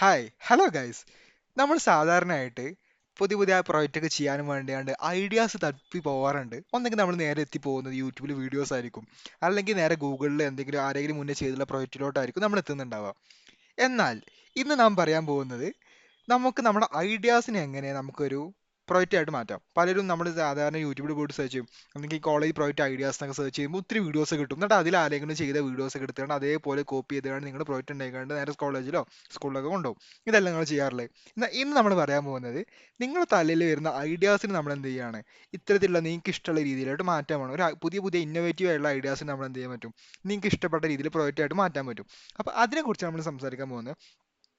Hi hello guys. നമ്മൾ സാധാരണയായിട്ട് പുതിയ പുതിയ പ്രോജക്റ്റ് ഒക്കെ ചെയ്യാനും വേണ്ടിയാണ്ട് ഐഡിയാസ് തപ്പി പോവാറുണ്ട്. ഒന്നെങ്കിൽ നമ്മൾ നേരെ എത്തി പോകുന്നത് യൂട്യൂബിൽ വീഡിയോസ് ആയിരിക്കും, അല്ലെങ്കിൽ നേരെ ഗൂഗിളിൽ എന്തെങ്കിലും ആരെങ്കിലും മുന്നേ ചെയ്തുള്ള പ്രോജക്റ്റിലോട്ടായിരിക്കും നമ്മൾ എത്തുന്നുണ്ടാവുക. എന്നാൽ ഇന്ന് നാം പറയാൻ പോകുന്നത് നമുക്ക് നമ്മുടെ ഐഡിയാസിനെ എങ്ങനെ നമുക്കൊരു പ്രൊജക്റ്റ് ആയിട്ട് മാറ്റാം. പലരും നമ്മൾ സാധാരണ യൂട്യൂബിൽ പോയിട്ട് സെർച്ച് ചെയ്യും, അല്ലെങ്കിൽ കോളേജ് പ്രോജക്റ്റ് ഐഡിയാസ് എന്നൊക്കെ സെർച്ച് ചെയ്യുമ്പോൾ ഒത്തിരി വീഡിയോസ് കിട്ടും. എന്നിട്ട് അതിൽ ആരെങ്കിലും ചെയ്ത വീഡിയോസ് ഒക്കെ എടുത്തുകൊണ്ട് അതേപോലെ കോപ്പി ചെയ്തുകൊണ്ട് നിങ്ങൾ പ്രോജക്റ്റ് ഉണ്ടായിക്കൊണ്ട് നേരെ കോളേജിലോ സ്കൂളിലൊക്കെ കൊണ്ടുപോകും. ഇതെല്ലാം നിങ്ങൾ ചെയ്യാറില്ലേ? എന്നാൽ ഇന്ന് നമ്മൾ പറയാൻ പോകുന്നത് നിങ്ങളുടെ തലയിൽ വരുന്ന ഐഡിയാസിന് നമ്മൾ എന്ത് ചെയ്യാണ്, ഇത്തരത്തിലുള്ള നിങ്ങൾക്ക് ഇഷ്ടമുള്ള രീതിയിലായിട്ട് മാറ്റാൻ വേണം. പുതിയ പുതിയ ഇന്നോവേറ്റീവ് ആയിട്ടുള്ള ഐഡിയാസിന് നമ്മൾ എന്ത് ചെയ്യാൻ പറ്റും, നിങ്ങൾക്ക് ഇഷ്ടപ്പെട്ട രീതിയിൽ പ്രോജക്റ്റ് ആയിട്ട് മാറ്റാൻ പറ്റും. അപ്പോൾ അതിനെക്കുറിച്ച് നമ്മൾ സംസാരിക്കാൻ പോകുന്നത്.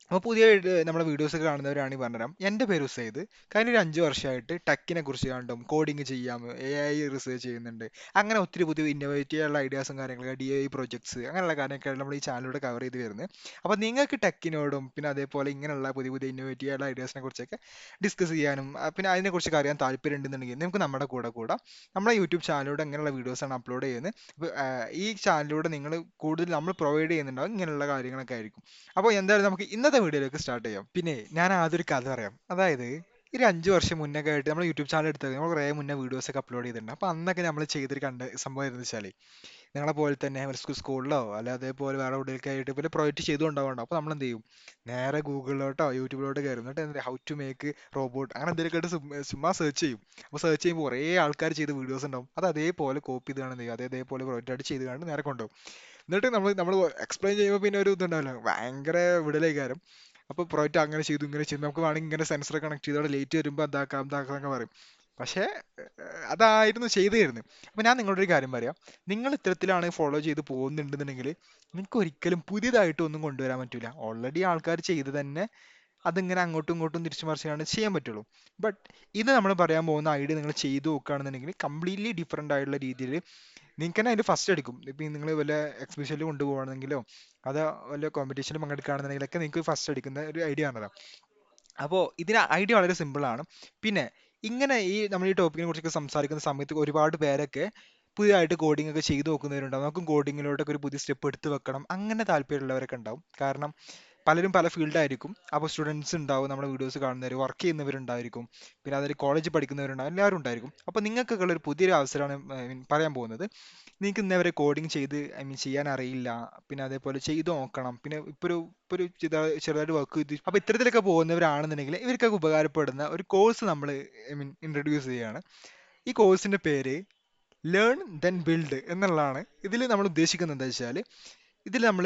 അപ്പോൾ പുതിയ നമ്മുടെ വീഡിയോസ് ഒക്കെ കാണുന്നവരാണെങ്കിൽ പറഞ്ഞുതരാം. എൻ്റെ പേര് ഉസൈദ്. കഴിഞ്ഞ ഒരു 5 വർഷമായിട്ട് ടെക്കിനെ കുറിച്ച് കണ്ടും കോഡിങ് ചെയ്യാം, AI റിസർച്ച് ചെയ്യുന്നുണ്ട്. അങ്ങനെ ഒത്തിരി പുതിയ ഇന്നോവേറ്റീവ് ഉള്ള ഐഡിയാസും കാര്യങ്ങളൊക്കെ DIY പ്രോജക്ട്സ് അങ്ങനെയുള്ള കാര്യങ്ങളൊക്കെയാണ് നമ്മൾ ഈ ചാനലിലൂടെ കവർ ചെയ്ത് വരുന്നത്. അപ്പോൾ നിങ്ങൾക്ക് ടെക്കിനോടും പിന്നെ അതേപോലെ ഇങ്ങനെയുള്ള പുതിയ പുതിയ ഇന്നോവേറ്റീവ് ആയിട്ടുള്ള ഐഡിയാസിനെ കുറിച്ചൊക്കെ ഡിസ്കസ് ചെയ്യാനും പിന്നെ അതിനെക്കുറിച്ചൊക്കെ അറിയാൻ താല്പര്യം ഉണ്ടെന്നുണ്ടെങ്കിൽ നിങ്ങൾക്ക് നമ്മുടെ കൂടെ കൂടാം. നമ്മുടെ യൂട്യൂബ് ചാനലിലൂടെ അങ്ങനെയുള്ള വീഡിയോസാണ് അപ്ലോഡ് ചെയ്യുന്നത്. അപ്പോൾ ഈ ചാനലിലൂടെ നിങ്ങൾ കൂടുതൽ നമ്മൾ പ്രൊവൈഡ് ചെയ്യുന്നുണ്ടാവും ഇങ്ങനെയുള്ള കാര്യങ്ങളൊക്കെ ആയിരിക്കും. അപ്പോൾ എന്തായാലും നമുക്ക് ഇന്നത്തെ വീഡിയോയിലേക്ക് സ്റ്റാർട്ട് ചെയ്യാം. പിന്നെ ഞാൻ ആദ്യം ഒരു കഥ പറയാം. അതായത് ഒരു 5 വർഷം മുന്നൊക്കെ ആയിട്ട് നമ്മൾ യൂട്യൂബ് ചാനൽ എടുത്തത് നമ്മൾ കുറേ മുന്നേ വീഡിയോസ് ഒക്കെ അപ്ലോഡ് ചെയ്തിട്ടുണ്ട്. അപ്പോൾ അന്നൊക്കെ നമ്മൾ ചെയ്തൊരു സംഭവം എന്ന് വെച്ചാൽ നിങ്ങളെ പോലെ തന്നെ ഒരു സ്കൂളിലോ അല്ല അതേപോലെ വേറെ എവിടെയൊക്കെ ആയിട്ട് പിന്നെ പ്രൊജക്റ്റ് ചെയ്തുകൊണ്ടാവണ്ടോ. അപ്പോൾ നമ്മൾ എന്ത് ചെയ്യും, നേരെ ഗൂഗിളിലോട്ടോ യൂട്യൂബിലോട്ടോ കയറും. എന്നിട്ട് എന്താ ഹൗ ടു മേക്ക് റോബോട്ട് അങ്ങനെ എന്തെങ്കിലുമൊക്കെ ആയിട്ട് ചുമ്മാ സെർച്ച് ചെയ്യും. അപ്പോൾ സെർച്ച് ചെയ്യുമ്പോൾ കുറേ ആൾക്കാർ ചെയ്ത വീഡിയോസ് ഉണ്ടാവും. അത് അതേപോലെ കോപ്പി ചെയ്ത് കാണുന്നത് അതേപോലെ പ്രൊജക്റ്റ് ആയിട്ട് ചെയ്ത് കാണുന്നത് നേരെ കൊണ്ടുപോകും. എന്നിട്ട് നമ്മൾ എക്സ്പ്ലെയിൻ ചെയ്യുമ്പോൾ പിന്നെ ഒരു ഇതുണ്ടാവില്ല, ഭയങ്കര വിടലേക്കാരം. അപ്പോൾ പ്രോജക്റ്റ് അങ്ങനെ ചെയ്തു ഇങ്ങനെ ചെയ്തു, നമുക്ക് വേണമെങ്കിൽ ഇങ്ങനെ സെൻസർ കണക്ട് ചെയ്തോടെ ലേറ്റ് വരുമ്പോൾ അതാക്കാം ഇതാക്കാം എന്നൊക്കെ പറയും. പക്ഷേ അതായിരുന്നു ചെയ്തു തരുന്നത്. അപ്പോൾ ഞാൻ നിങ്ങളോട് ഒരു കാര്യം പറയാം. നിങ്ങൾ ഇത്തരത്തിലാണ് ഫോളോ ചെയ്ത് പോകുന്നുണ്ടെന്നുണ്ടെങ്കിൽ നിങ്ങൾക്ക് ഒരിക്കലും പുതിയതായിട്ട് ഒന്നും കൊണ്ടുവരാൻ പറ്റില്ല. ഓൾറെഡി ആൾക്കാർ ചെയ്ത് തന്നെ അതിങ്ങനെ അങ്ങോട്ടും ഇങ്ങോട്ടും തിരിച്ചു മറിച്ചാണ് ചെയ്യാൻ പറ്റുള്ളൂ. ബട്ട് ഇത് നമ്മൾ പറയാൻ പോകുന്ന ഐഡിയ നിങ്ങൾ ചെയ്തു നോക്കുകയാണെന്നുണ്ടെങ്കിൽ കംപ്ലീറ്റ്ലി ഡിഫറെൻ്റ് ആയിട്ടുള്ള രീതിയിൽ നിങ്ങൾക്ക് തന്നെ അതിൽ ഫസ്റ്റ് അടിക്കും. ഇപ്പം നിങ്ങൾ വല്ല എക്സിബിഷനിൽ കൊണ്ടുപോകണമെങ്കിലോ അതോ വല്ല കോമ്പറ്റീഷനിൽ പങ്കെടുക്കുകയാണെന്നുണ്ടെങ്കിലൊക്കെ നിങ്ങൾക്ക് ഫസ്റ്റ് അടിക്കുന്ന ഒരു ഐഡിയ ആണല്ലോ. അപ്പോൾ ഇതിന് ഐഡിയ വളരെ സിമ്പിളാണ്. പിന്നെ ഇങ്ങനെ നമ്മൾ ഈ ടോപ്പിക്കിനെ കുറിച്ചൊക്കെ സംസാരിക്കുന്ന സമയത്ത് ഒരുപാട് പേരൊക്കെ പുതിയതായിട്ട് കോഡിംഗ് ഒക്കെ ചെയ്തു നോക്കുന്നവരുണ്ടാവും. നമുക്കും കോഡിങ്ങിലോട്ടൊക്കെ ഒരു പുതിയ സ്റ്റെപ്പ് എടുത്ത് വെക്കണം അങ്ങനെ താല്പര്യമുള്ളവരൊക്കെ ഉണ്ടാവും. കാരണം പലരും പല ഫീൽഡായിരിക്കും. അപ്പോൾ സ്റ്റുഡൻസ് ഉണ്ടാവും, നമ്മുടെ വീഡിയോസ് കാണുന്നവർ, വർക്ക് ചെയ്യുന്നവരുണ്ടായിരിക്കും, പിന്നെ അതിൽ കോളേജിൽ പഠിക്കുന്നവരുണ്ടാവും, എല്ലാവരും ഉണ്ടായിരിക്കും. അപ്പോൾ നിങ്ങൾക്കൊക്കെ ഉള്ള ഒരു പുതിയൊരു അവസരമാണ് പറയാൻ പോകുന്നത്. നിങ്ങൾക്ക് ഇന്നേവരെ കോഡിങ് ചെയ്ത് ചെയ്യാൻ അറിയില്ല, പിന്നെ അതേപോലെ ചെയ്ത് നോക്കണം, പിന്നെ ഇപ്പോൾ ഒരു ചെറുതായിട്ട് വർക്ക് ചെയ്ത് അപ്പോൾ ഇത്തരത്തിലൊക്കെ പോകുന്നവരാണെന്നുണ്ടെങ്കിൽ ഇവർക്കൊക്കെ ഉപകാരപ്പെടുന്ന ഒരു കോഴ്സ് നമ്മൾ ഇൻട്രൊഡ്യൂസ് ചെയ്യുകയാണ്. ഈ കോഴ്സിന്റെ പേര് ലേൺ ദെൻ ബിൽഡ് എന്നുള്ളതാണ്. ഇതിൽ നമ്മൾ ഉദ്ദേശിക്കുന്നത് എന്താ വെച്ചാൽ ഇതിൽ നമ്മൾ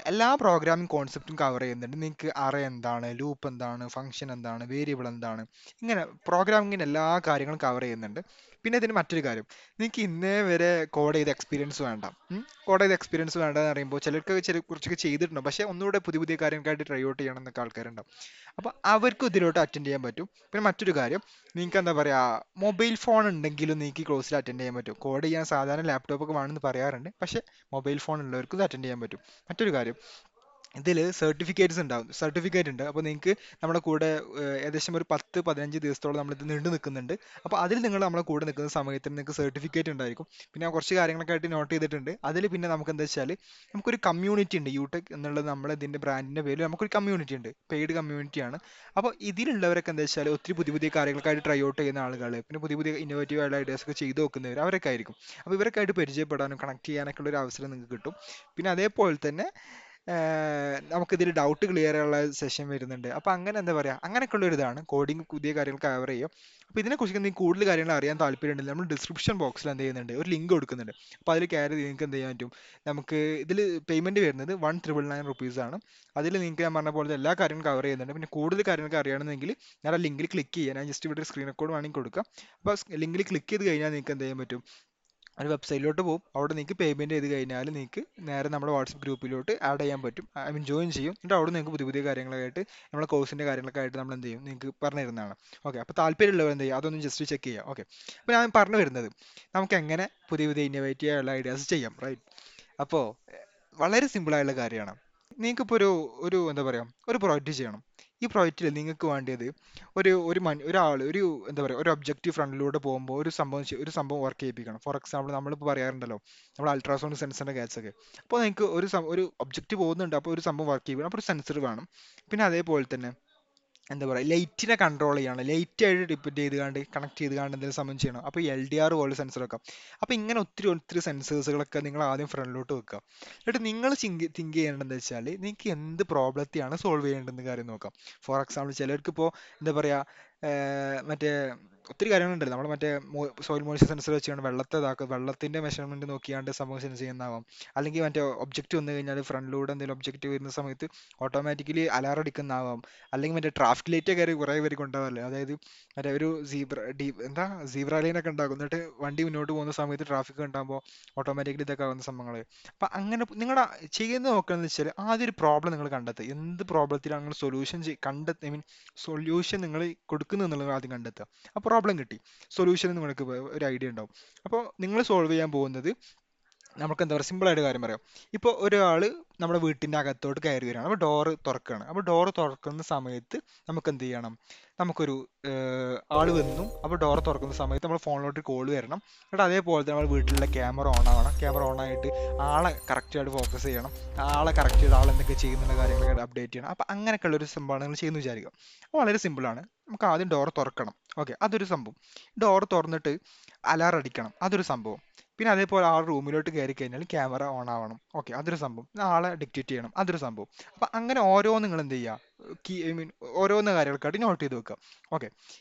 എല്ലാ പ്രോഗ്രാമിംഗ് കോൺസെപ്റ്റും കവർ ചെയ്യുന്നുണ്ട്. നിങ്ങൾക്ക് അറേ എന്താണ്, ലൂപ്പ് എന്താണ്, ഫംഗ്ഷൻ എന്താണ്, വേരിയബിൾ എന്താണ്, ഇങ്ങനെ പ്രോഗ്രാമിങ്ങിൻ്റെ എല്ലാ കാര്യങ്ങളും കവർ ചെയ്യുന്നുണ്ട്. പിന്നെ ഇതിന് മറ്റൊരു കാര്യം, നിങ്ങൾക്ക് ഇന്നേ വരെ കോഡ് ചെയ്ത എക്സ്പീരിയൻസ് വേണ്ട. കോഡ് ചെയ്ത എക്സ്പീരിയൻസ് വേണ്ട എന്ന് പറയുമ്പോൾ ചിലർക്ക് കുറച്ചൊക്കെ ചെയ്തിട്ടുണ്ടോ, പക്ഷേ ഒന്നുകൂടെ പുതിയ പുതിയ കാര്യങ്ങൾക്കായിട്ട് ട്രൈ ഔട്ട് ചെയ്യണം എന്നൊക്കെ ആൾക്കാരുണ്ടാവും. അപ്പോൾ അവർക്കും ഇതിലോട്ട് അറ്റൻഡ് ചെയ്യാൻ പറ്റും. പിന്നെ മറ്റൊരു കാര്യം, നിങ്ങൾക്ക് എന്താ പറയുക, മൊബൈൽ ഫോൺ ഉണ്ടെങ്കിലും നിങ്ങൾക്ക് ഈ കോഴ്സിൽ അറ്റൻഡ് ചെയ്യാൻ പറ്റും. കോഡ് ചെയ്യാൻ സാധാരണ ലാപ്ടോപ്പ് ഒക്കെ വേണമെന്ന് പറയാറുണ്ട്, പക്ഷേ മൊബൈൽ ഫോൺ ഉള്ളവർക്ക് ഇത് അറ്റൻഡ് ചെയ്യാൻ പറ്റും. മറ്റൊരു കാര്യം, ഇതിൽ സർട്ടിഫിക്കറ്റ്സ് ഉണ്ടാവും, സർട്ടിഫിക്കറ്റ് ഉണ്ട്. അപ്പോൾ നിങ്ങൾക്ക് നമ്മുടെ കൂടെ ഏകദേശം ഒരു 10-15 ദിവസത്തോളം നമ്മളിത് നീണ്ടു നിൽക്കുന്നുണ്ട്. അപ്പോൾ അതിൽ നിങ്ങൾ നമ്മുടെ കൂടെ നിൽക്കുന്ന സമയത്ത് നിങ്ങൾക്ക് സർട്ടിഫിക്കറ്റ് ഉണ്ടായിരിക്കും. പിന്നെ ഞാൻ കുറച്ച് കാര്യങ്ങളൊക്കെ ആയിട്ട് നോട്ട് ചെയ്തിട്ടുണ്ട്. അതിൽ പിന്നെ നമുക്ക് എന്താ വെച്ചാൽ നമുക്കൊരു കമ്മ്യൂണിറ്റി ഉണ്ട്. യൂടെക് എന്നുള്ളത് നമ്മുടെ ഇതിൻ്റെ ബ്രാൻഡിൻ്റെ പേരിൽ നമുക്കൊരു കമ്മ്യൂണിറ്റി ഉണ്ട്, പെയ്ഡ് കമ്മ്യൂണിറ്റിയാണ്. അപ്പോൾ ഇതിലുള്ളവരൊക്കെ എന്താ വെച്ചാൽ ഒത്തിരി പുതിയ പുതിയ കാര്യങ്ങൾക്കായിട്ട് ട്രൈ ഔട്ട് ചെയ്യുന്ന ആളുകൾ, പിന്നെ പുതിയ പുതിയ ഇന്നോവേറ്റീവ് ആയിട്ടുള്ള ഐഡിയാസ് ഒക്കെ ചെയ്ത് നോക്കുന്നവർ അവരൊക്കെ ആയിരിക്കും. അപ്പോൾ ഇവരൊക്കെ പരിചയപ്പെടാനും കണക്ട് ചെയ്യാനൊക്കെ ഉള്ള ഒരു അവസരം നിങ്ങൾക്ക് കിട്ടും. പിന്നെ അതേപോലെ തന്നെ നമുക്കിതിൽ ഡൗട്ട് ക്ലിയർ ഉള്ള സെഷൻ വരുന്നുണ്ട്. അപ്പോൾ അങ്ങനെ എന്താ പറയുക, അങ്ങനെയൊക്കെയുള്ള ഒരു ഇതാണ് കോഡിങ്, പുതിയ കാര്യങ്ങൾ കവർ ചെയ്യും. അപ്പോൾ ഇതിനെക്കുറിച്ച് നിങ്ങൾക്ക് കൂടുതൽ കാര്യങ്ങൾ അറിയാൻ താല്പര്യമുണ്ടെങ്കിൽ നമ്മൾ ഡിസ്ക്രിപ്ഷൻ ബോക്സിൽ എന്ത് ചെയ്യുന്നുണ്ട്, ഒരു ലിങ്ക് കൊടുക്കുന്നുണ്ട്. അപ്പോൾ അതിൽ കയറി നിങ്ങൾക്ക് എന്ത് ചെയ്യാൻ പറ്റും, നമുക്ക് ഇതിൽ പേയ്മെൻറ്റ് വരുന്നത് 1999 റുപ്പീസ് ആണ്. അതിൽ നിങ്ങൾക്ക് ഞാൻ പറഞ്ഞ പോലെ എല്ലാ കാര്യങ്ങളും കവർ ചെയ്യുന്നുണ്ട്. പിന്നെ കൂടുതൽ കാര്യങ്ങളൊക്കെ അറിയണമെന്നെങ്കിൽ ഞാൻ ആ ലിങ്കിൽ ക്ലിക്ക് ചെയ്യുക. ഞാൻ ജസ്റ്റ് ഇവിടെ സ്ക്രീൻ റെക്കോർഡ് വേണമെങ്കിൽ കൊടുക്കാം. അപ്പോൾ ലിങ്കിൽ ക്ലിക്ക് ചെയ്ത് കഴിഞ്ഞാൽ നിങ്ങൾക്ക് എന്ത് ചെയ്യാൻ പറ്റും, ഒരു വെബ്സൈറ്റിലോട്ട് പോകും. അവിടെ നിങ്ങൾക്ക് പേയ്മെൻറ്റ് ചെയ്ത് കഴിഞ്ഞാൽ നിങ്ങൾക്ക് നേരെ നമ്മുടെ വാട്സപ്പ് ഗ്രൂപ്പിലോട്ട് ആഡ് ചെയ്യാൻ പറ്റും, ജോയിൻ ചെയ്യും. എന്നിട്ട് അവിടെ നിങ്ങൾക്ക് പുതിയ പുതിയ കാര്യങ്ങളായിട്ട് നമ്മുടെ കോഴ്സിൻ്റെ കാര്യങ്ങളൊക്കെ ആയിട്ട് നമ്മൾ എന്ത് ചെയ്യും, നിങ്ങൾക്ക് പറഞ്ഞു തരുന്നതാണ്. ഓക്കെ, അപ്പോൾ താല്പര്യമുള്ളവർ എന്ത് ചെയ്യുക, അതൊന്ന് ജസ്റ്റ് ചെക്ക് ചെയ്യുക. ഓക്കെ, അപ്പോൾ ഞാൻ പറഞ്ഞു വരുന്നത് നമുക്ക് എങ്ങനെ പുതിയ പുതിയ ഇന്നോവേറ്റീവ് ആയുള്ള ഐഡിയാസ് ചെയ്യാം, റൈറ്റ്? അപ്പോൾ വളരെ സിമ്പിളായുള്ള കാര്യമാണ്. നിങ്ങൾക്കിപ്പോൾ ഒരു എന്താ പറയുക ഒരു പ്രോജക്റ്റ് ചെയ്യണം. ഈ പ്രോജക്റ്റിൽ നിങ്ങൾക്ക് വേണ്ടിയത് ഒരാൾ എന്താ പറയുക ഒരു ഒബ്ജക്റ്റീവ് ഫ്രണ്ടിലൂടെ പോകുമ്പോൾ ഒരു സംഭവം വർക്ക് ചെയ്യിപ്പിക്കണം. ഫോർ എക്സാമ്പിൾ നമ്മളിപ്പോൾ പറയാറുണ്ടല്ലോ നമ്മൾ അൾട്രാസൗണ്ട് സെൻസറിൻ്റെ കേസൊക്കെ. അപ്പോൾ നിങ്ങൾക്ക് ഒരു ഒബ്ജക്റ്റ് പോകുന്നുണ്ട്, അപ്പോൾ ഒരു സംഭവം വർക്ക് ചെയ്യണം, അപ്പോൾ ഒരു സെൻസർ വേണം. പിന്നെ അതേപോലെ തന്നെ എന്താ പറയുക ലൈറ്റിനെ കൺട്രോൾ ചെയ്യണം, ലൈറ്റ് ആയിട്ട് ഡിപ്പെൻഡ് ചെയ്തുകൊണ്ട് കണക്ട് ചെയ്തുകൊണ്ട് എന്തെങ്കിലും സംഭവം ചെയ്യണം. അപ്പോൾ LDR പോലെ സെൻസർ വെക്കാം. അപ്പോൾ ഇങ്ങനെ ഒത്തിരി ഒത്തിരി സെൻസേഴ്സുകളൊക്കെ നിങ്ങൾ ആദ്യം ഫ്രണ്ടിലോട്ട് വെക്കുക. എന്നിട്ട് നിങ്ങൾ തിങ്ക് ചെയ്യേണ്ടതെന്ന് വെച്ചാൽ നിങ്ങൾക്ക് എന്ത് പ്രോബ്ലത്തെയാണ് സോൾവ് ചെയ്യേണ്ടതെന്ന് കാര്യം നോക്കാം. ഫോർ എക്സാമ്പിൾ ചിലർക്ക് ഇപ്പോൾ എന്താ പറയുക മറ്റേ ഒത്തിരി കാര്യങ്ങളുണ്ടല്ലോ, നമ്മൾ മറ്റേ സോയിൽ മോയ്സ്ചർ സെൻസർ വെച്ചുകൊണ്ട് വെള്ളത്തിന്റെ മെഷർമെന്റ് നോക്കിയാണ്ട് സംഭവം സെൻസ് ചെയ്യുന്നതാവാം. അല്ലെങ്കിൽ മറ്റേ ഒബ്ജക്റ്റ് വന്നു കഴിഞ്ഞാൽ ഫ്രണ്ടിലൂടെ എന്തെങ്കിലും ഒബ്ജക്റ്റ് വരുന്ന സമയത്ത് ഓട്ടോമാറ്റിക്കലി അലാറം അടിക്കുന്നതാവാം. അല്ലെങ്കിൽ മറ്റേ ട്രാഫിക് ലൈറ്റ് ഒക്കെ കുറേ പേർക്ക് ഉണ്ടാവാറില്ലേ, അതായത് മറ്റേ ഒരു സീബ്ര ലൈനൊക്കെ ഉണ്ടാകും, എന്നിട്ട് വണ്ടി മുന്നോട്ട് പോകുന്ന സമയത്ത് ട്രാഫിക് ഉണ്ടാകുമ്പോൾ ഓട്ടോമാറ്റിക്കലി ഇതൊക്കെ ആവുന്ന സംഭവങ്ങൾ. അപ്പം അങ്ങനെ നിങ്ങളുടെ ചെയ്യുന്നത് നോക്കുകയെന്ന് വെച്ചാൽ ആദ്യം ഒരു പ്രോബ്ലം നിങ്ങൾ കണ്ടെത്തുക. എന്ത് പ്രോബ്ലത്തിലാണ് നിങ്ങൾ ഐ മീൻ സൊല്യൂഷൻ നിങ്ങൾ കൊടുക്കുന്നത് എന്നുള്ളത് ആദ്യം കണ്ടെത്തുക. ആ പ്രോബ്ലം കിട്ടി, സൊല്യൂഷൻ നിങ്ങൾക്ക് ഒരു ഐഡിയ ഉണ്ടാവും. അപ്പോൾ നിങ്ങൾ സോൾവ് ചെയ്യാൻ പോകുന്നത് നമുക്ക് എന്താ പറയുക സിമ്പിൾ ആയിട്ട് കാര്യം പറയാം. ഇപ്പോൾ ഒരാൾ നമ്മുടെ വീട്ടിൻ്റെ അകത്തോട്ട് കയറി വരികയാണ്, അപ്പോൾ ഡോറ് തുറക്കുകയാണ്. അപ്പോൾ ഡോറ് തുറക്കുന്ന സമയത്ത് നമുക്ക് എന്ത് ചെയ്യണം, നമുക്കൊരു ആൾ വന്നു. അപ്പോൾ ഡോറ് തുറക്കുന്ന സമയത്ത് നമ്മൾ ഫോണിലോട്ട് കോൾ വരണം. എന്നിട്ട് അതേപോലെ തന്നെ നമ്മൾ വീട്ടിലുള്ള ക്യാമറ ഓൺ ആവണം. ക്യാമറ ഓൺ ആയിട്ട് ആളെ കറക്റ്റായിട്ട് ഫോക്കസ് ചെയ്യണം. ആളെ കറക്റ്റ് ചെയ്ത് ആൾ എന്തൊക്കെ ചെയ്യുന്നുള്ള കാര്യങ്ങളൊക്കെ അപ്ഡേറ്റ് ചെയ്യണം. അപ്പോൾ അങ്ങനെയൊക്കെയുള്ള ഒരു സംഭവമാണ് നിങ്ങൾ ചെയ്യുന്നത് വിചാരിക്കുക. അപ്പോൾ വളരെ സിമ്പിളാണ്. നമുക്ക് ആദ്യം ഡോറ് തുറക്കണം. ഓക്കെ, അതൊരു സംഭവം. ഡോറ് തുറന്നിട്ട് അലാറം അടിക്കണം, അതൊരു സംഭവം. പിന്നെ അതേപോലെ ആ റൂമിലോട്ട് കയറി കഴിഞ്ഞാൽ ക്യാമറ ഓൺ ആവണം. ഓക്കെ, അതൊരു സംഭവം. പിന്നെ ആളെ ഡിക്റ്റേറ്റ് ചെയ്യണം, അതൊരു സംഭവം. അപ്പം അങ്ങനെ ഓരോന്ന് നിങ്ങൾ എന്ത് ചെയ്യുക, ഐ മീൻ ഓരോന്ന് കാര്യങ്ങൾക്കായിട്ട് നോട്ട് ചെയ്ത് വെക്കുക. ഓക്കെ,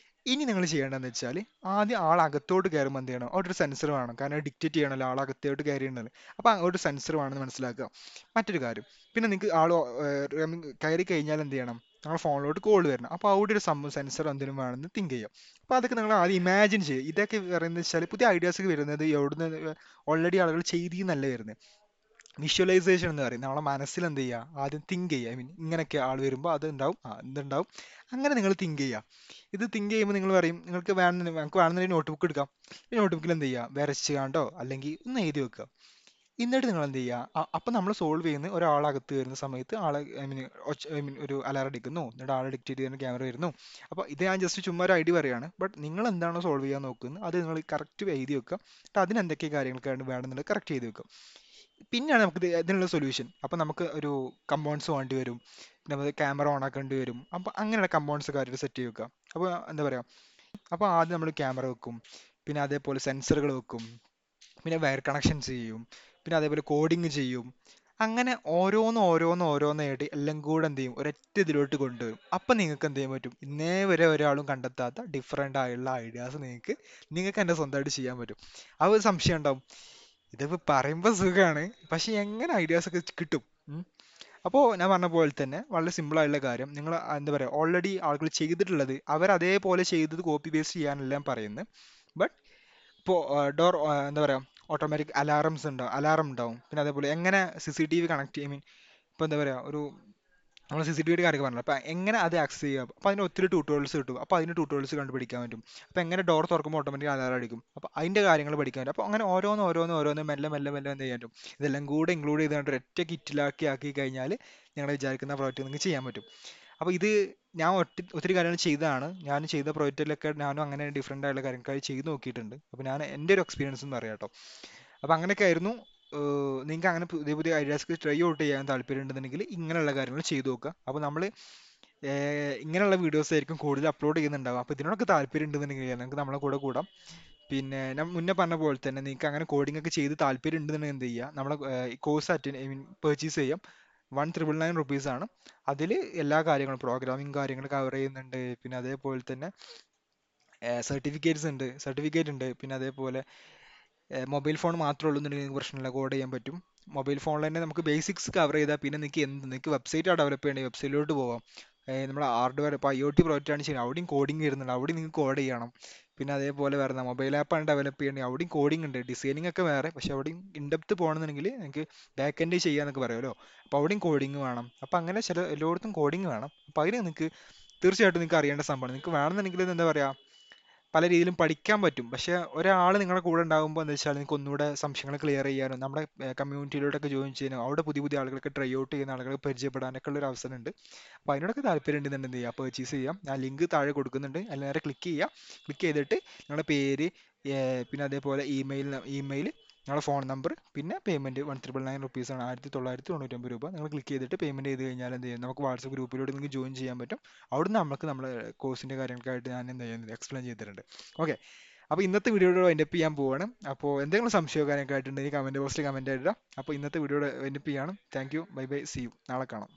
ഇനി നിങ്ങൾ ചെയ്യേണ്ടതെന്ന് വെച്ചാൽ ആദ്യം ആൾ അകത്തോട്ട് കയറുമ്പോൾ എന്ത് ചെയ്യണം, അവിടെ ഒരു സെൻസർ വേണം. കാരണം ഡിക്റ്റേറ്റ് ചെയ്യണമല്ലോ ആൾ അകത്തോട്ട് കയറിയിട്ടുണ്ടല്ലോ. അപ്പോൾ അങ്ങോട്ട് സെൻസർ വേണമെന്ന് മനസ്സിലാക്കുക. മറ്റൊരു കാര്യം, പിന്നെ നിങ്ങൾക്ക് കയറി കഴിഞ്ഞാൽ എന്ത് ചെയ്യണം, നമ്മൾ ഫോണിലോട്ട് കോൾ വരണം. അപ്പോൾ അവിടെ ഒരു സംഭവം സെൻസർ എന്തെങ്കിലും വേണമെന്ന് തിങ്ക് ചെയ്യാം. അപ്പോൾ അതൊക്കെ നിങ്ങൾ ആദ്യം ഇമാജിൻ ചെയ്യുക. ഇതൊക്കെ പറയുന്നത് വെച്ചാൽ പുതിയ ഐഡിയാസ് ഒക്കെ വരുന്നത് എവിടുന്ന് ഓൾറെഡി ആളുകൾ ചെയ്തിന്നല്ല വരുന്നത്. വിഷ്വലൈസേഷൻ എന്ന് പറയും, നമ്മളെ മനസ്സിൽ എന്ത് ചെയ്യുക, ആദ്യം തിങ്ക് ചെയ്യുക. ഐ മീൻ ഇങ്ങനെയൊക്കെ ആൾ വരുമ്പോൾ അത് ഉണ്ടാവും, എന്തുണ്ടാവും, അങ്ങനെ നിങ്ങൾ തിങ്ക് ചെയ്യുക. ഇത് തിങ്ക് ചെയ്യുമ്പോൾ നിങ്ങൾ പറയും നിങ്ങൾക്ക് വേണമെന്നുണ്ടെങ്കിൽ നോട്ട്ബുക്ക് എടുക്കാം. ഈ നോട്ട്ബുക്കിൽ എന്ത് ചെയ്യുക, വരച്ച് കാണ്ടോ അല്ലെങ്കിൽ ഒന്ന് എഴുതി വെക്കുക. എന്നിട്ട് നിങ്ങൾ എന്ത് ചെയ്യുക, അപ്പം നമ്മൾ സോൾവ് ചെയ്യുന്ന ഒരാളകത്ത് വരുന്ന സമയത്ത് ഐ മീൻ ഒരു അലാറം അടിക്കുന്നു, എന്നിട്ട് ആളെ ഡിക്റ്റേറ്റ് ചെയ്യുന്ന ക്യാമറ വരുന്നു. അപ്പോൾ ഇത് ഞാൻ ജസ്റ്റ് ചുമ്മാ ഒരു ഐഡിയ പറയുകയാണ്. ബട്ട് നിങ്ങൾ എന്താണോ സോൾവ് ചെയ്യാൻ നോക്കുന്നത് അത് നിങ്ങൾ കറക്റ്റ് എഴുതി വെക്കുക. എന്നിട്ട് അതിന് എന്തൊക്കെ കാര്യങ്ങൾക്കാണ് വേണമെന്നുള്ളത് കറക്റ്റ് ചെയ്ത് വെക്കുക. പിന്നെയാണ് നമുക്ക് ഇതിനുള്ള സൊല്യൂഷൻ. അപ്പോൾ നമുക്ക് ഒരു കമ്പൗണ്ട്സ് വേണ്ടി വരും, പിന്നെ നമുക്ക് ക്യാമറ ഓൺ ആക്കേണ്ടി വരും. അപ്പോൾ അങ്ങനെയുള്ള കമ്പൗണ്ട്സ് കാര്യങ്ങൾ സെറ്റ് ചെയ്ത് വെക്കുക. അപ്പോൾ എന്താ പറയുക, അപ്പോൾ ആദ്യം നമ്മൾ ക്യാമറ വെക്കും, പിന്നെ അതേപോലെ സെൻസറുകൾ വെക്കും, പിന്നെ വയർ കണക്ഷൻസ് ചെയ്യും, പിന്നെ അതേപോലെ കോഡിങ് ചെയ്യും. അങ്ങനെ ഓരോന്നായിട്ട് എല്ലാം കൂടെ എന്ത് ചെയ്യും, ഒരൊറ്റ ഇതിലോട്ട് കൊണ്ടുവരും. അപ്പം നിങ്ങൾക്ക് എന്ത് ചെയ്യാൻ പറ്റും, ഇന്നേ വരെ ഒരാളും കണ്ടെത്താത്ത ഡിഫറെൻ്റ് ആയുള്ള ഐഡിയാസ് നിങ്ങൾക്ക് എൻ്റെ സ്വന്തമായിട്ട് ചെയ്യാൻ പറ്റും. ആ ഒരു സംശയം ഉണ്ടാവും, ഇതിപ്പോൾ പറയുമ്പോൾ സുഖമാണ്, പക്ഷെ എങ്ങനെ ഐഡിയാസ് ഒക്കെ കിട്ടും? അപ്പോൾ ഞാൻ പറഞ്ഞ പോലെ തന്നെ വളരെ സിമ്പിൾ ആയിട്ടുള്ള കാര്യം, നിങ്ങൾ എന്താ പറയുക ഓൾറെഡി ആളുകൾ ചെയ്തിട്ടുള്ളത് അവർ അതേപോലെ ചെയ്തത് കോപ്പി പേസ്റ്റ് ചെയ്യാനെല്ലാം പറയുന്നത്. ബട്ട് ഇപ്പോൾ എന്താ പറയുക ഓട്ടോമാറ്റിക് അലാറം ഉണ്ടാവും. പിന്നെ അതേപോലെ എങ്ങനെ CCTV കണക്ട് ചെയ്യും, മീൻ ഇപ്പോൾ എന്താ പറയുക നമ്മൾ CCTVയുടെ കാര്യമൊക്കെ പറഞ്ഞല്ലോ. അപ്പോൾ എങ്ങനെ അത് ആക്സസ് ചെയ്യുക, അപ്പോൾ അതിന് ഒത്തിരി ട്യൂട്ടോറിയൽസ് കിട്ടും. അപ്പോൾ അതിന് ട്യൂട്ടോറിയൽസ് കണ്ടുപിടിക്കാൻ പറ്റും. അപ്പോൾ എങ്ങനെ ഡോർ തുറക്കുമ്പോൾ ഓട്ടോമാറ്റിക് അലാറം അടിക്കും, അപ്പോൾ അതിൻ്റെ കാര്യങ്ങൾ പഠിക്കാൻ പറ്റും. അപ്പോൾ അങ്ങനെ ഓരോന്ന് മെല്ലെ മെല്ലെ മെല്ലെ എന്ത് ചെയ്യാൻ പറ്റും, ഇതെല്ലാം കൂടെ ഇൻക്ലൂഡ് ചെയ്തുകൊണ്ട് ഒറ്റ ആക്കി കഴിഞ്ഞാൽ നിങ്ങൾ വിചാരിക്കുന്ന പ്രോജക്റ്റ് നിങ്ങൾക്ക് ചെയ്യാൻ പറ്റും. അപ്പോൾ ഇത് ഞാൻ ഒത്തിരി കാര്യങ്ങൾ ചെയ്തതാണ്. ഞാൻ ചെയ്ത പ്രോജക്റ്റിലൊക്കെ ഞാനും അങ്ങനെ ഡിഫറെൻ്റ് ആയിട്ടുള്ള കാര്യങ്ങൾ ചെയ്ത് നോക്കിയിട്ടുണ്ട്. അപ്പോൾ ഞാൻ എൻ്റെ ഒരു എക്സ്പീരിയൻസ് എന്ന് പറയാം കേട്ടോ. അപ്പോൾ അങ്ങനെയൊക്കെ ആയിരുന്നു. നിങ്ങൾക്ക് അങ്ങനെ പുതിയ പുതിയ ഐഡിയാസ് ട്രൈ ഔട്ട് ചെയ്യാൻ താല്പര്യം ഉണ്ടെന്നുണ്ടെങ്കിൽ ഇങ്ങനെയുള്ള കാര്യങ്ങൾ ചെയ്തു നോക്കുക. അപ്പോൾ നമ്മൾ ഇങ്ങനെയുള്ള വീഡിയോസ് ആയിരിക്കും കൂടുതൽ അപ്ലോഡ് ചെയ്യുന്നുണ്ടാവും. അപ്പോൾ ഇതിനോടൊക്കെ താല്പര്യം ഉണ്ടെന്നുണ്ടെങ്കിൽ നിങ്ങൾക്ക് നമ്മളെ കൂടെ കൂടാം. പിന്നെ ഞാൻ മുന്നേ പറഞ്ഞ പോലെ തന്നെ നിങ്ങൾക്ക് അങ്ങനെ കോഡിംഗ് ഒക്കെ ചെയ്ത് താല്പര്യം ഉണ്ടെന്നുണ്ടെങ്കിൽ എന്ത് ചെയ്യുക, നമ്മളെ കോഴ്സ് ഐ മീൻ പർച്ചേസ് ചെയ്യാം. 1999 റുപ്പീസാണ്. അതിൽ എല്ലാ കാര്യങ്ങളും പ്രോഗ്രാമിംഗ് കാര്യങ്ങൾ കവർ ചെയ്യുന്നുണ്ട്. പിന്നെ അതേപോലെ തന്നെ സർട്ടിഫിക്കറ്റ് ഉണ്ട്. പിന്നെ അതേപോലെ മൊബൈൽ ഫോൺ മാത്രമേ ഉള്ളൂ എന്നുണ്ടെങ്കിൽ നിങ്ങൾക്ക് പ്രശ്നമില്ല, കോഡ് ചെയ്യാൻ പറ്റും. മൊബൈൽ ഫോണിൽ തന്നെ നമുക്ക് ബേസിക്സ് കവർ ചെയ്താൽ പിന്നെ നിങ്ങൾക്ക് വെബ്സൈറ്റാണ് ഡെവലപ്പ് ചെയ്യേണ്ടത്, വെബ്സൈറ്റിലോട്ട് പോവാം. നമ്മൾ ഹാർഡ്വെയർ ഇപ്പോൾ IoT പ്രോജക്റ്റ് ആണ് ചെയ്യുന്നത്, അവിടെയും കോഡിങ് വരുന്നുണ്ട്, അവിടെയും നിങ്ങൾക്ക് കോഡ് ചെയ്യണം. പിന്നെ അതേപോലെ വരുന്ന മൊബൈൽ ആപ്പാണ് ഡെവലപ്പ് ചെയ്യേണ്ടത്, അവിടെയും കോഡിംഗ് ഉണ്ട്. ഡിസൈനിങ് ഒക്കെ വേറെ, പക്ഷെ അവിടെയും ഇൻഡെപ്ത് പോകണമെന്നുണ്ടെങ്കിൽ നിങ്ങൾക്ക് ബാക്ക് എൻഡ് ചെയ്യാന്നൊക്കെ പറയുമല്ലോ, അപ്പോൾ അവിടെയും കോഡിങ് വേണം. അപ്പോൾ അങ്ങനെ എല്ലായിടത്തും കോഡിങ് വേണം. അപ്പോൾ അതിന് നിങ്ങൾക്ക് തീർച്ചയായിട്ടും നിങ്ങൾക്ക് അറിയേണ്ട സംഭവമാണ്. നിങ്ങൾക്ക് വേണമെന്നുണ്ടെങ്കിൽ എന്താ പറയുക, പല രീതിയിലും പഠിക്കാൻ പറ്റും. പക്ഷെ ഒരാൾ നിങ്ങളുടെ കൂടെ ഉണ്ടാകുമ്പോൾ എന്താ വെച്ചാൽ നിങ്ങൾക്ക് ഒന്നുകൂടെ സംശയങ്ങൾ ക്ലിയർ ചെയ്യാനും നമ്മുടെ കമ്മ്യൂണിറ്റിയിലോട്ടൊക്കെ ജോയിൻ ചെയ്യാനും അവിടെ പുതിയ പുതിയ ആളുകൾക്ക് ട്രൈ ഔട്ട് ചെയ്യുന്ന ആളുകളെ പരിചയപ്പെടാനൊക്കെ ഉള്ള ഒരു അവസരം ഉണ്ട്. അപ്പോൾ അതിനോടൊക്കെ താല്പര്യം ഉണ്ടെന്നുണ്ടെങ്കിൽ എന്ത് ചെയ്യുക, പർച്ചേസ് ചെയ്യാം. ഞാൻ ലിങ്ക് താഴെ കൊടുക്കുന്നുണ്ട്, അതിൽ നേരെ ക്ലിക്ക് ചെയ്യുക. ക്ലിക്ക് ചെയ്തിട്ട് നിങ്ങളുടെ പേര്, പിന്നെ അതേപോലെ ഇമെയിൽ, നിങ്ങളുടെ ഫോൺ നമ്പർ, പിന്നെ പേയ്മെന്റ് 1999 ആണ്, 1999 രൂപ. നിങ്ങൾ ക്ലിക്ക് ചെയ്തിട്ട് പേയ്മെന്റ് ചെയ്ത് കഴിഞ്ഞാൽ എന്ത് ചെയ്യും, നമുക്ക് വാട്സപ്പ് ഗ്രൂപ്പിലൂടെ നിങ്ങൾക്ക് ജോയിൻ ചെയ്യാൻ പറ്റും. അവിടുന്ന് നമുക്ക് നമ്മുടെ കോഴ്സിന്റെ കാര്യങ്ങൾക്കായിട്ട് ഞാൻ എന്ത് ചെയ്യുന്നത് എക്സ്പ്ലെയിൻ ചെയ്തിട്ടുണ്ട്. ഓക്കെ, അപ്പോൾ ഇന്നത്തെ വീഡിയോയുടെ വൈൻഡപ്പ് ചെയ്യാൻ പോവാണ്. അപ്പോൾ എന്തെങ്കിലും സംശയമോ കാര്യമൊക്കെ ആയിട്ടുണ്ടെങ്കിൽ കമന്റ് ബോക്സിൽ കമന്റ് ഇടുക. അപ്പോൾ ഇന്നത്തെ വീഡിയോയുടെ വൈൻഡപ്പ് ചെയ്യാണ്. Thank you, bye bye, see you, നാളെ കാണാം.